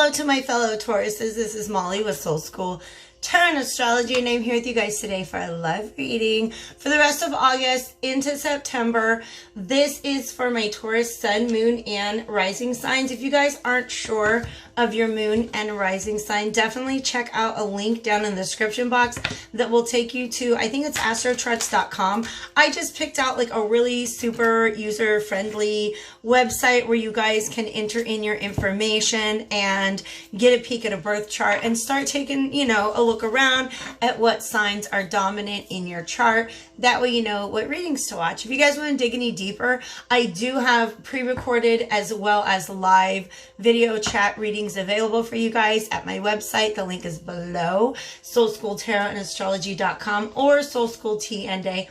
Hello to my fellow Tauruses. This is Molly with Soul School Tarot and Astrology, and I'm here with you guys today for a live reading for the rest of August into September. This is for my Taurus sun, moon, and rising signs. If you guys aren't sure of your moon and rising sign, definitely check out a link down in the description box that will take you to, I think it's astrocharts.com. I just picked out like a really super user-friendly website where you guys can enter in your information and get a peek at a birth chart and start taking, you know, a look around at what signs are dominant in your chart. That way you know what readings to watch. If you guys want to dig any deeper, I do have pre-recorded as well as live video chat readings available for you guys at my website. The link is below, soulschooltarotandastrology.com or soulschooltnday.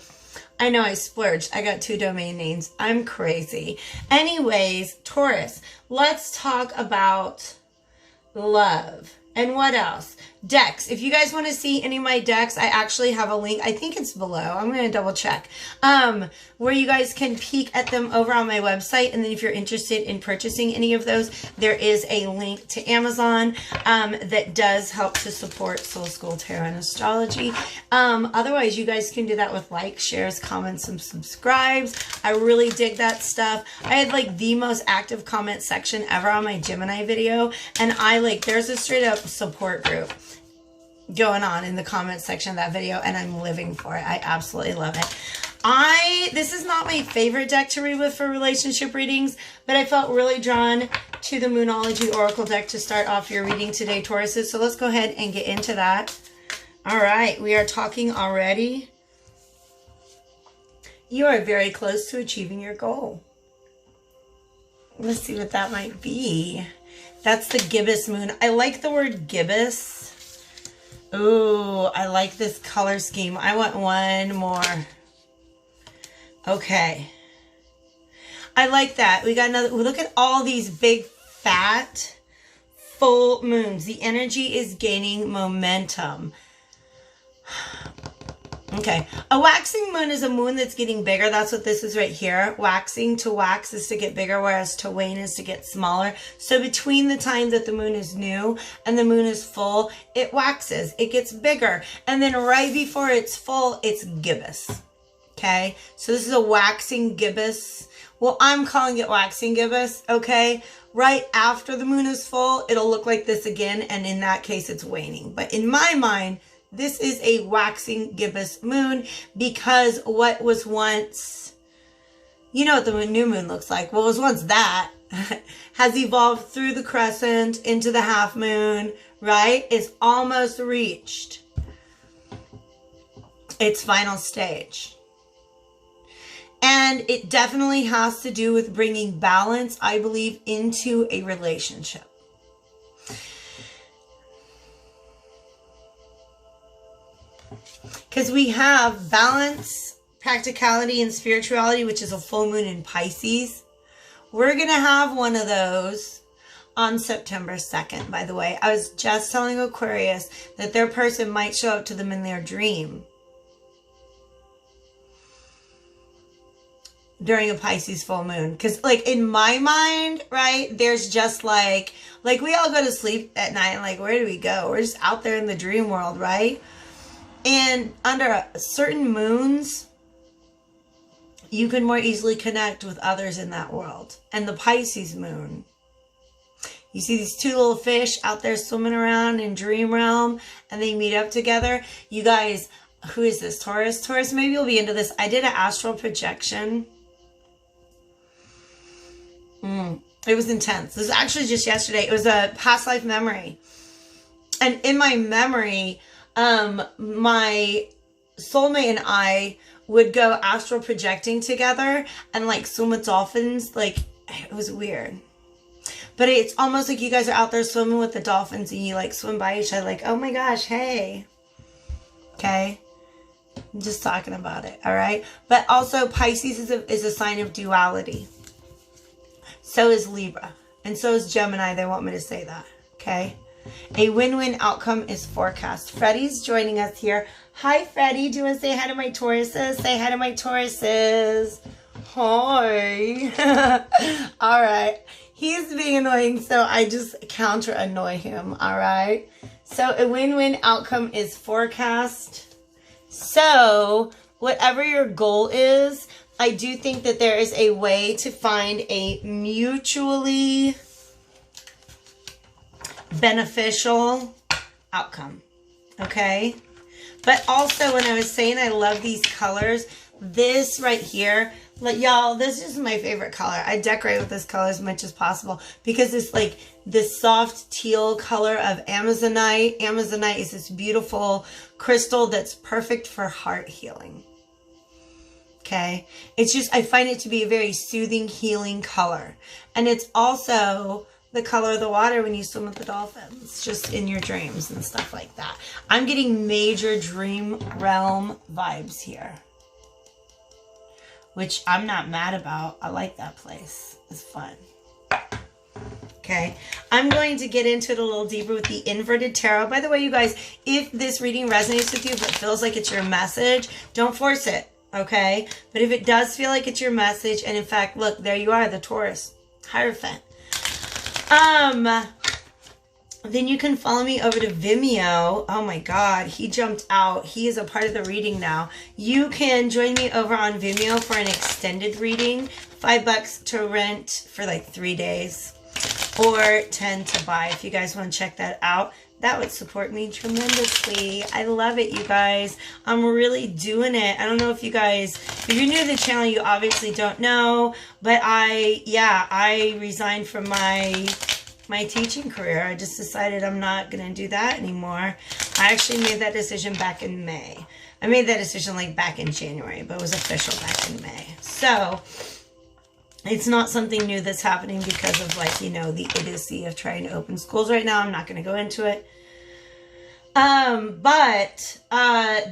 I know I splurged. I got 2 domain names. I'm crazy. Anyways, Taurus, let's talk about love. And what else? Decks. If you guys want to see any of my decks, I actually have a link. I think it's below. I'm going to double check. Where you guys can peek at them over on my website. And then if you're interested in purchasing any of those, there is a link to Amazon that does help to support Soul School Tarot and Astrology. Otherwise, you guys can do that with likes, shares, comments, and subscribes. I really dig that stuff. I had like the most active comment section ever on my Gemini video. And there's a straight up support group going on in the comment section of that video, and I'm living for it. I absolutely love it. This is not my favorite deck to read with for relationship readings, but I felt really drawn to the Moonology Oracle deck to start off your reading today, Tauruses. So let's go ahead and get into that. All right, we are talking already. You are very close to achieving your goal. Let's see what that might be. That's the gibbous moon. I like the word gibbous. Ooh, I like this color scheme. I want one more. Okay. I like that. We got another. Look at all these big, fat, full moons. The energy is gaining momentum. Okay. A waxing moon is a moon that's getting bigger. That's what this is right here. Waxing, to wax is to get bigger, whereas to wane is to get smaller. So between the time that the moon is new and the moon is full, it waxes. It gets bigger. And then right before it's full, it's gibbous. Okay. So this is a waxing gibbous. Well, I'm calling it waxing gibbous. Okay. Right after the moon is full, it'll look like this again. And in that case, it's waning. But in my mind, this is a waxing gibbous moon because what was once, you know what the new moon looks like. What was once that has evolved through the crescent into the half moon, right? It's almost reached its final stage. And it definitely has to do with bringing balance, I believe, into a relationship. Because we have balance, practicality, and spirituality, which is a full moon in Pisces. We're going to have one of those on September 2nd, by the way. I was just telling Aquarius that their person might show up to them in their dream during a Pisces full moon. Because, like, in my mind, right, there's just like we all go to sleep at night and, like, where do we go? We're just out there in the dream world, right? And under certain moons, you can more easily connect with others in that world. And the Pisces moon, you see these 2 little fish out there swimming around in dream realm, and they meet up together. You guys, who is this? Taurus? Taurus, maybe you'll be into this. I did an astral projection. It was intense. This was actually just yesterday. It was a past life memory. And in my memory, my soulmate and I would go astral projecting together and like swim with dolphins. Like, it was weird. But it's almost like you guys are out there swimming with the dolphins and you like swim by each other like, oh my gosh, hey. Okay. I'm just talking about it. All right. But also Pisces is a sign of duality. So is Libra. And so is Gemini. They want me to say that. Okay. A win-win outcome is forecast. Freddie's joining us here. Hi, Freddie. Do you want to say hi to my Tauruses? Say hi to my Tauruses. Hi. All right. He's being annoying, so I just counter annoy him, all right? So a win-win outcome is forecast. So whatever your goal is, I do think that there is a way to find a mutually beneficial outcome, okay? But also, when I was saying I love these colors, this right here, like, y'all, this is my favorite color. I decorate with this color as much as possible because it's like this soft teal color of Amazonite. Amazonite is this beautiful crystal that's perfect for heart healing. Okay? It's just, I find it to be a very soothing, healing color. And it's also the color of the water when you swim with the dolphins, just in your dreams and stuff like that. I'm getting major dream realm vibes here, which I'm not mad about. I like that place. It's fun. Okay, I'm going to get into it a little deeper with the inverted tarot. By the way, you guys, if this reading resonates with you, if it feels like it's your message, don't force it, okay? But if it does feel like it's your message, and in fact, look, there you are, the Taurus Hierophant. Then you can follow me over to Vimeo. Oh my God, he jumped out. He is a part of the reading now. You can join me over on Vimeo for an extended reading. $5 to rent for like 3 days, or 10 to buy. If you guys want to check that out, that would support me tremendously. I love it, you guys. I'm really doing it. I don't know if you guys, if you're new to the channel, you obviously don't know, but I resigned from my teaching career. I just decided I'm not going to do that anymore. I actually made that decision back in May. I made that decision like back in January, but it was official back in May. So it's not something new that's happening because of, like, you know, the idiocy of trying to open schools right now. I'm not going to go into it. But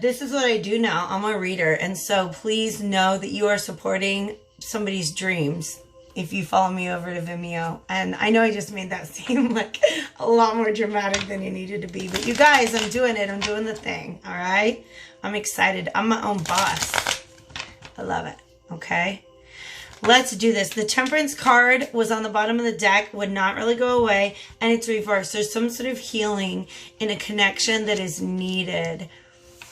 this is what I do now. I'm a reader. And so please know that you are supporting somebody's dreams if you follow me over to Vimeo. And I know I just made that seem like a lot more dramatic than it needed to be. But you guys, I'm doing it. I'm doing the thing. All right? I'm excited. I'm my own boss. I love it. Okay? Let's do this. The Temperance card was on the bottom of the deck, would not really go away, and it's reversed. There's some sort of healing in a connection that is needed.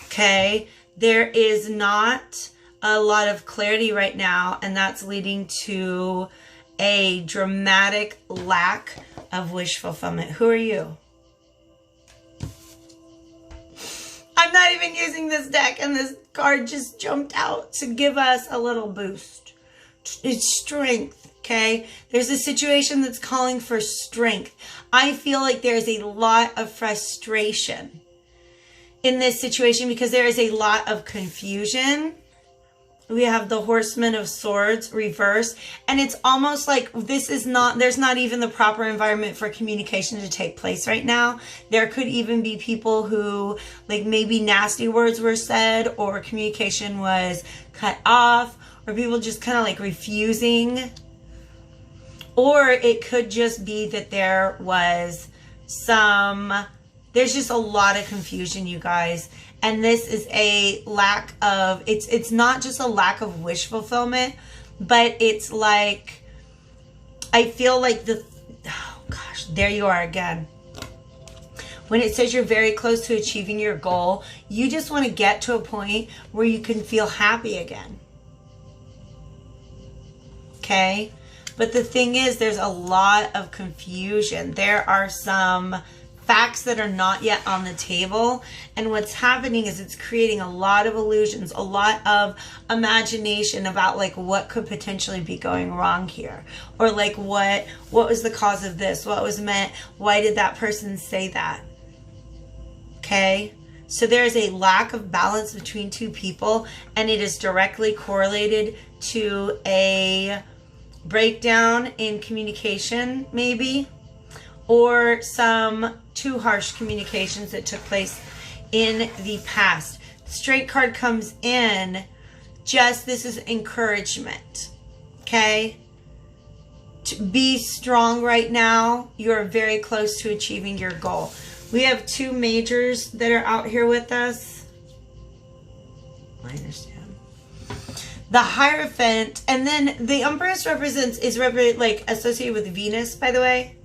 Okay? There is not a lot of clarity right now, and that's leading to a dramatic lack of wish fulfillment. Who are you? I'm not even using this deck, and this card just jumped out to give us a little boost. It's strength, okay? There's a situation that's calling for strength. I feel like there's a lot of frustration in this situation because there is a lot of confusion. We have the Horseman of Swords reversed, and it's almost like this is not, there's not even the proper environment for communication to take place right now. There could even be people who, like, maybe nasty words were said, or communication was cut off, or people just kind of like refusing. Or it could just be that there was there's just a lot of confusion, you guys. And this is a lack of, it's not just a lack of wish fulfillment, but it's like, I feel like oh gosh, there you are again. When it says you're very close to achieving your goal, you just want to get to a point where you can feel happy again. Okay? But the thing is, there's a lot of confusion. There are some facts that are not yet on the table, and what's happening is it's creating a lot of illusions, a lot of imagination about like what could potentially be going wrong here, or like what was the cause of this, what was meant, why did that person say that. Okay, so there's a lack of balance between two people, and it is directly correlated to a breakdown in communication, maybe, or some too harsh communications that took place in the past. The Straight card comes in, just this is encouragement, okay? To be strong right now. You're very close to achieving your goal. We have two majors that are out here with us. I understand. the Hierophant, and then the Empress is like associated with Venus, by the way,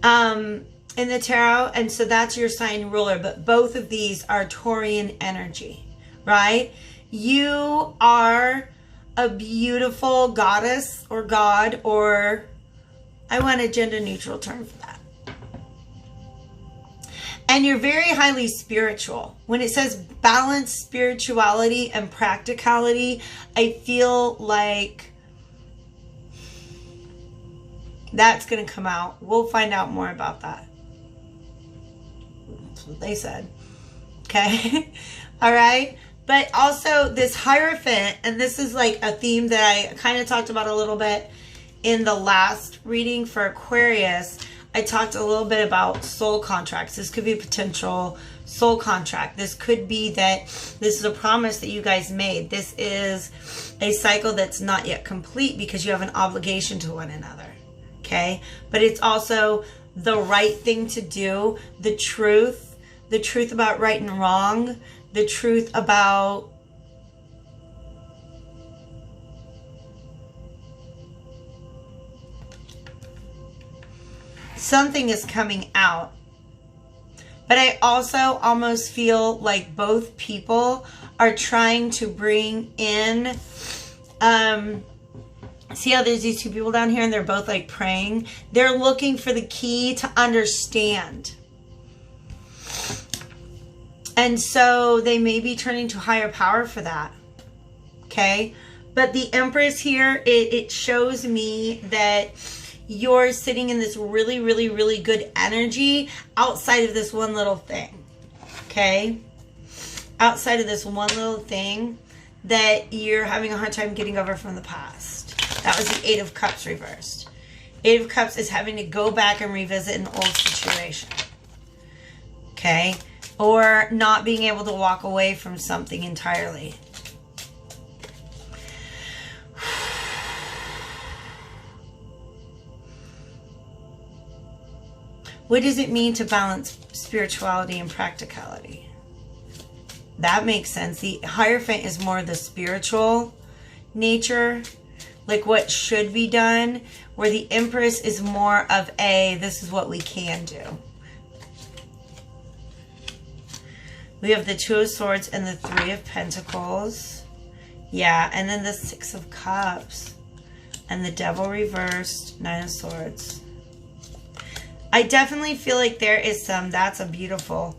in the tarot, and so that's your sign ruler. But both of these are Taurian energy, right? You are a beautiful goddess or god, or I want a gender neutral term for that. And you're very highly spiritual. When it says balance spirituality and practicality, I feel like that's going to come out. We'll find out more about that. That's what they said. Okay. All right. But also this Hierophant, and this is like a theme that I kind of talked about a little bit in the last reading for Aquarius. I talked a little bit about soul contracts. This could be a potential soul contract. This could be that this is a promise that you guys made. This is a cycle that's not yet complete because you have an obligation to one another. Okay? But it's also the right thing to do. The truth about right and wrong, the truth about something is coming out. But I also almost feel like both people are trying to bring in, see how there's these two people down here and they're both like praying? They're looking for the key to understand. And so they may be turning to higher power for that. Okay? But the Empress here, it shows me that you're sitting in this really, really, really good energy outside of this one little thing. Okay? Outside of this one little thing that you're having a hard time getting over from the past. That was the Eight of Cups reversed. Eight of Cups is having to go back and revisit an old situation. Okay? Or not being able to walk away from something entirely. What does it mean to balance spirituality and practicality? That makes sense. The Hierophant is more the spiritual nature, like what should be done, where the Empress is more of this is what we can do. We have the Two of Swords and the Three of Pentacles. Yeah, and then the Six of Cups. And the Devil reversed, Nine of Swords. I definitely feel like there is some, that's a beautiful.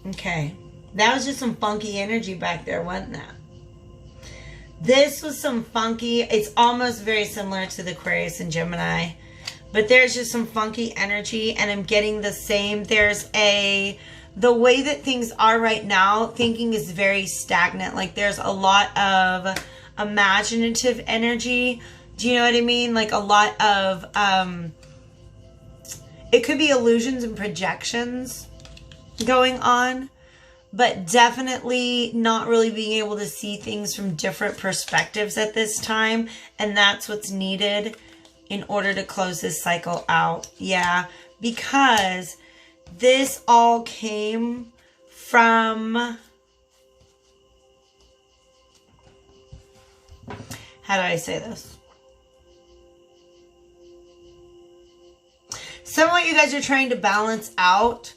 Okay. That was just some funky energy back there, wasn't that? This was some funky, it's almost very similar to the Aquarius and Gemini. But there's just some funky energy, and I'm getting the same. There's the way that things are right now, thinking is very stagnant. Like there's a lot of imaginative energy. Do you know what I mean? Like a lot of, it could be illusions and projections going on, but definitely not really being able to see things from different perspectives at this time. And that's what's needed in order to close this cycle out. Yeah, because this all came from, how do I say this? Some of what you guys are trying to balance out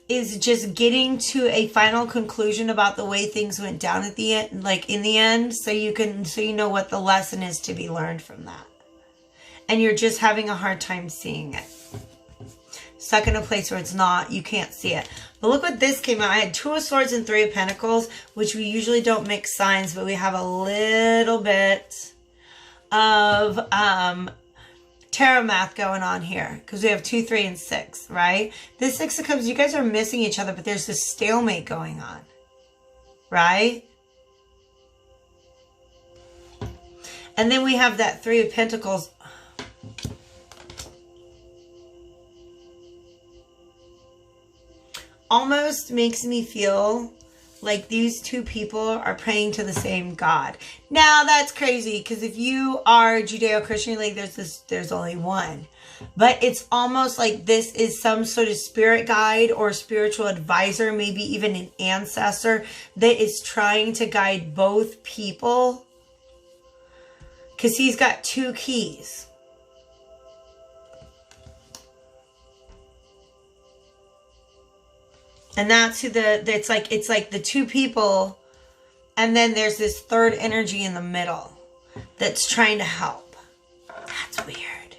is just getting to a final conclusion about the way things went down at the end, like in the end, so you know what the lesson is to be learned from that. And you're just having a hard time seeing it. Stuck in a place where it's not, you can't see it. But look what this came out. I had Two of Swords and Three of Pentacles, which we usually don't mix signs, but we have a little bit of tarot math going on here, because we have 2, 3, and 6, right? This Six of Cups, you guys are missing each other, but there's this stalemate going on, right? And then we have that Three of Pentacles. Almost makes me feel like these two people are praying to the same God. Now that's crazy, because if you are Judeo-Christian, like there's only one. But it's almost like this is some sort of spirit guide or spiritual advisor, maybe even an ancestor that is trying to guide both people. Because he's got two keys. And that's who it's like the two people, and then there's this third energy in the middle that's trying to help. That's weird.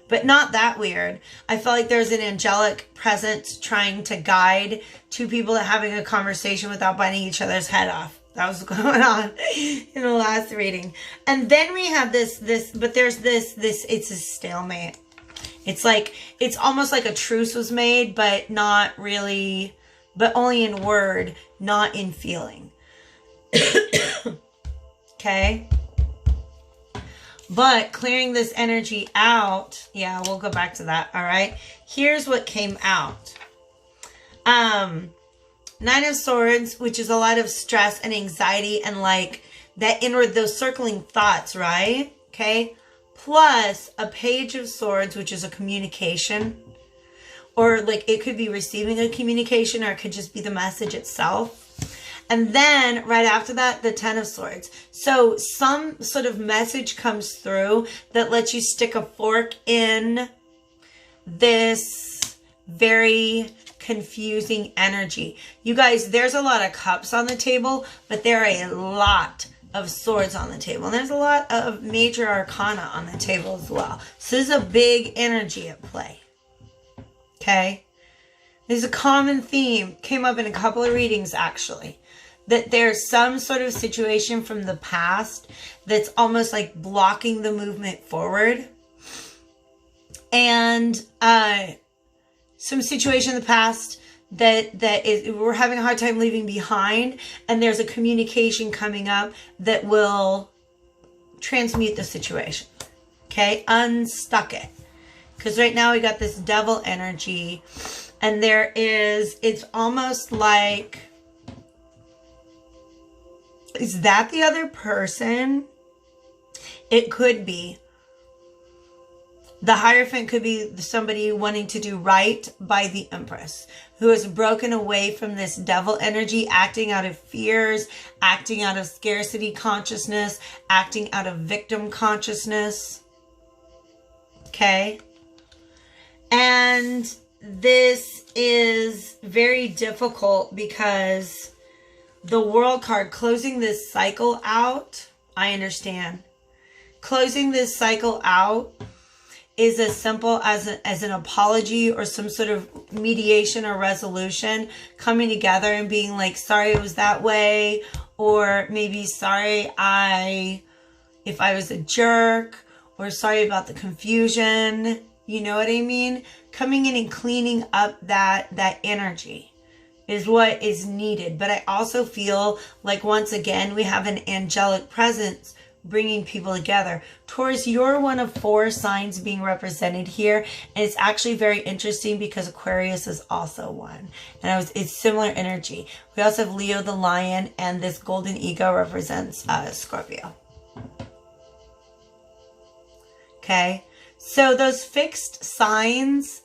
But not that weird. I feel like there's an angelic presence trying to guide two people that having a conversation without biting each other's head off. That was going on in the last reading. And then we have this, but there's this, it's a stalemate. It's like, it's almost like a truce was made, but not really, but only in word, not in feeling. Okay? But clearing this energy out, yeah, we'll go back to that, all right? Here's what came out. Nine of Swords, which is a lot of stress and anxiety and like that inward, those circling thoughts, right? Okay? Plus a Page of Swords, which is a communication. Or like it could be receiving a communication, or it could just be the message itself. And then right after that, the Ten of Swords. So some sort of message comes through that lets you stick a fork in this very confusing energy. You guys, there's a lot of cups on the table, but there are a lot of swords on the table. And there's a lot of major arcana on the table as well. So this is a big energy at play. Okay? There's a common theme. Came up in a couple of readings, actually. That there's some sort of situation from the past that's almost like blocking the movement forward. And some situation in the past that we're having a hard time leaving behind. And there's a communication coming up that will transmute the situation. Okay? Unstuck it. Because right now we got this devil energy. And it's almost like... Is that the other person? It could be. The Hierophant could be somebody wanting to do right by the Empress, who has broken away from this devil energy, acting out of fears, acting out of scarcity consciousness, acting out of victim consciousness. Okay? And this is very difficult because... the World card, closing this cycle out, I understand. Closing this cycle out is as simple as an apology or some sort of mediation or resolution, coming together and being like, sorry it was that way, or maybe sorry if I was a jerk, or sorry about the confusion, you know what I mean? Coming in and cleaning up that energy is what is needed. But I also feel like once again we have an angelic presence bringing people together. Taurus, you're one of 4 signs being represented here, and it's actually very interesting because Aquarius is also one, and it's similar energy. We also have Leo the Lion, and this golden eagle represents Scorpio. Okay, so those fixed signs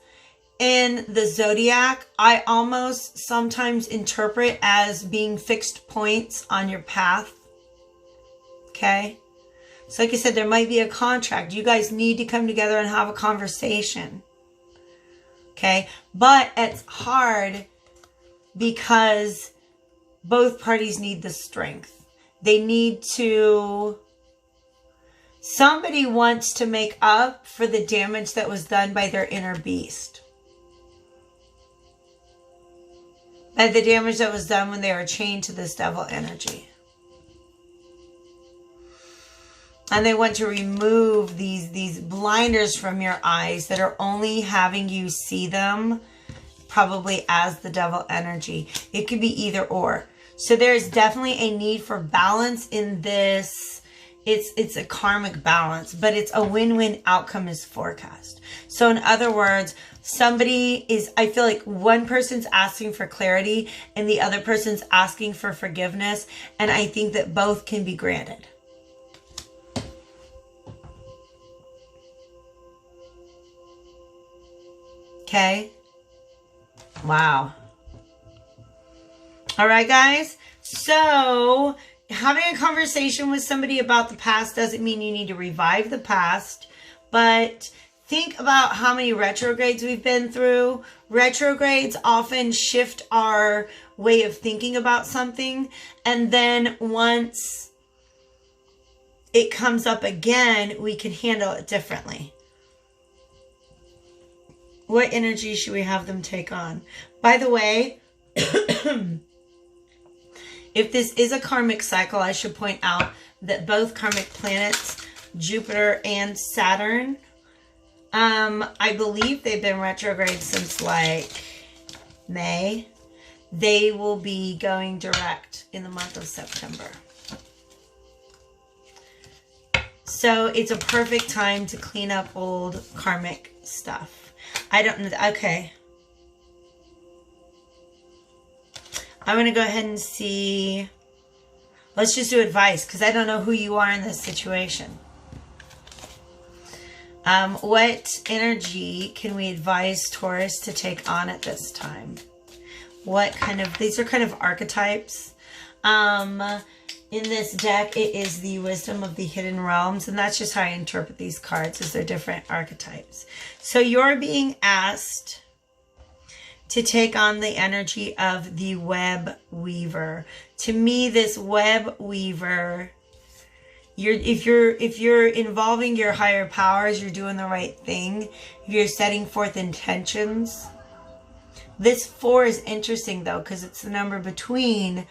in the zodiac, I almost sometimes interpret as being fixed points on your path. Okay? So like I said, there might be a contract. You guys need to come together and have a conversation. Okay? But it's hard because both parties need the strength. They need to... Somebody wants to make up for the damage that was done by their inner beast. And the damage that was done when they were chained to this devil energy. And they want to remove these blinders from your eyes that are only having you see them probably as the devil energy. It could be either or. So there's definitely a need for balance in this it's a karmic balance, but it's a win-win outcome is forecast. So in other words, I feel like one person's asking for clarity and the other person's asking for forgiveness. And I think that both can be granted. Okay. Wow. All right, guys. So having a conversation with somebody about the past doesn't mean you need to revive the past, but think about how many retrogrades we've been through. Retrogrades often shift our way of thinking about something. And then once it comes up again, we can handle it differently. What energy should we have them take on? By the way, if this is a karmic cycle, I should point out that both karmic planets, Jupiter and Saturn, I believe they've been retrograde since like May. They will be going direct in the month of September. So it's a perfect time to clean up old karmic stuff. I don't know. Okay. I'm going to go ahead and see. Let's just do advice because I don't know who you are in this situation. What energy can we advise Taurus to take on at this time? What kind of, these are kind of archetypes. In this deck, it is the wisdom of the hidden realms. And that's just how I interpret these cards, is they're different archetypes. So you're being asked to take on the energy of the web weaver. To me, this web weaver, if you're involving your higher powers, you're doing the right thing. If you're setting forth intentions. This 4 is interesting though, because it's the number between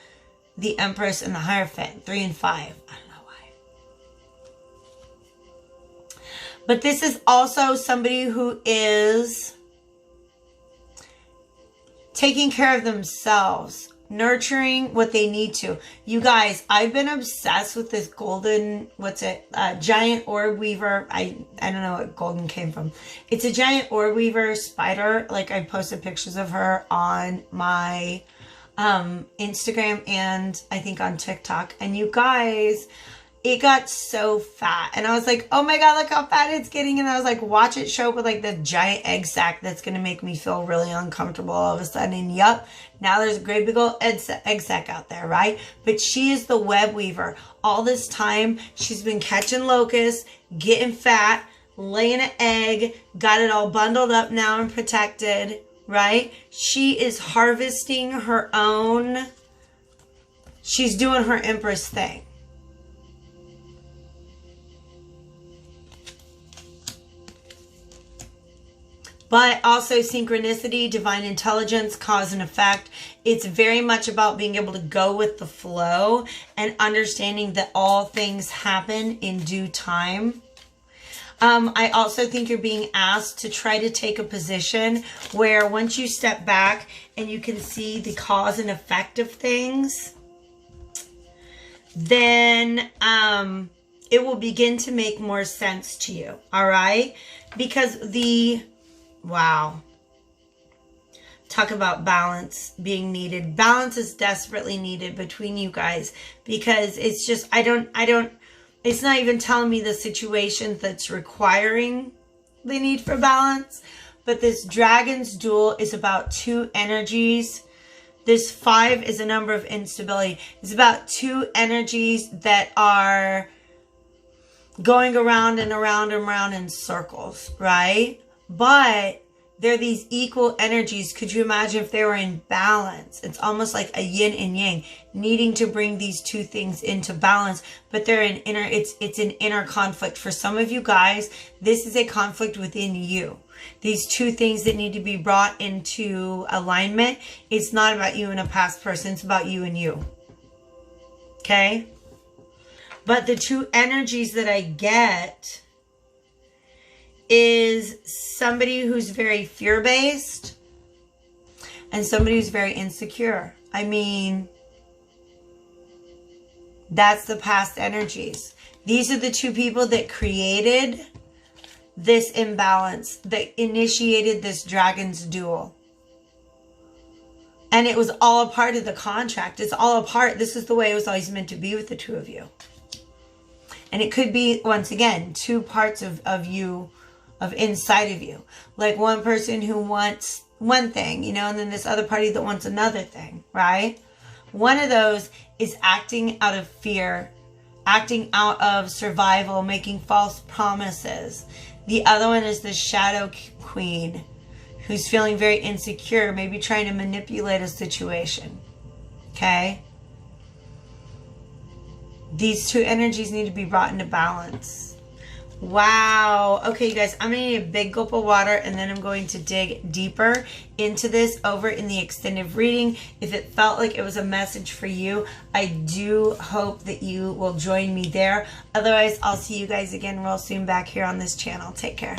the Empress and the Hierophant, 3 and 5. I don't know why. But this is also somebody who is taking care of themselves, nurturing what they need to. You guys, I've been obsessed with this golden, giant orb weaver. I don't know what golden came from. It's a giant orb weaver spider. Like, I posted pictures of her on my Instagram and I think on TikTok. And you guys, it got so fat. And I was like, oh my God, look how fat it's getting. And I was like, watch it show up with like the giant egg sac that's going to make me feel really uncomfortable all of a sudden. And yup, now there's a great big old egg sac out there, right? But she is the web weaver. All this time, she's been catching locusts, getting fat, laying an egg, got it all bundled up now and protected, right? She is harvesting her own. She's doing her Empress thing. But also synchronicity, divine intelligence, cause and effect. It's very much about being able to go with the flow and understanding that all things happen in due time. I also think you're being asked to try to take a position where once you step back and you can see the cause and effect of things, then it will begin to make more sense to you. All right? Because wow. Talk about balance being needed. Balance is desperately needed between you guys because it's just, it's not even telling me the situation that's requiring the need for balance. But this Dragon's Duel is about 2 energies. This 5 is a number of instability. It's about 2 energies that are going around and around and around in circles, right? But they're these equal energies. Could you imagine if they were in balance? It's almost like a yin and yang, needing to bring these 2 things into balance, but they're in it's an inner conflict. For some of you guys, this is a conflict within you. These 2 things that need to be brought into alignment. It's not about you and a past person. It's about you and you. Okay? But the 2 energies that I get is somebody who's very fear-based and somebody who's very insecure. I mean, That's the past energies. These are the two people that created this imbalance, that initiated this dragon's duel. And it was all a part of the contract. It's all a part. This is the way it was always meant to be with the two of you. And it could be, once again, two parts of you, of inside of you. Like one person who wants one thing, you know, and then this other party that wants another thing, right? One of those is acting out of fear, acting out of survival, making false promises. The other one is the shadow queen, who's feeling very insecure, maybe trying to manipulate a situation. Okay? These two energies need to be brought into balance. Wow. Okay, you guys, I'm going to need a big gulp of water, and then I'm going to dig deeper into this over in the extended reading. If it felt like it was a message for you, I do hope that you will join me there. Otherwise, I'll see you guys again real soon back here on this channel. Take care.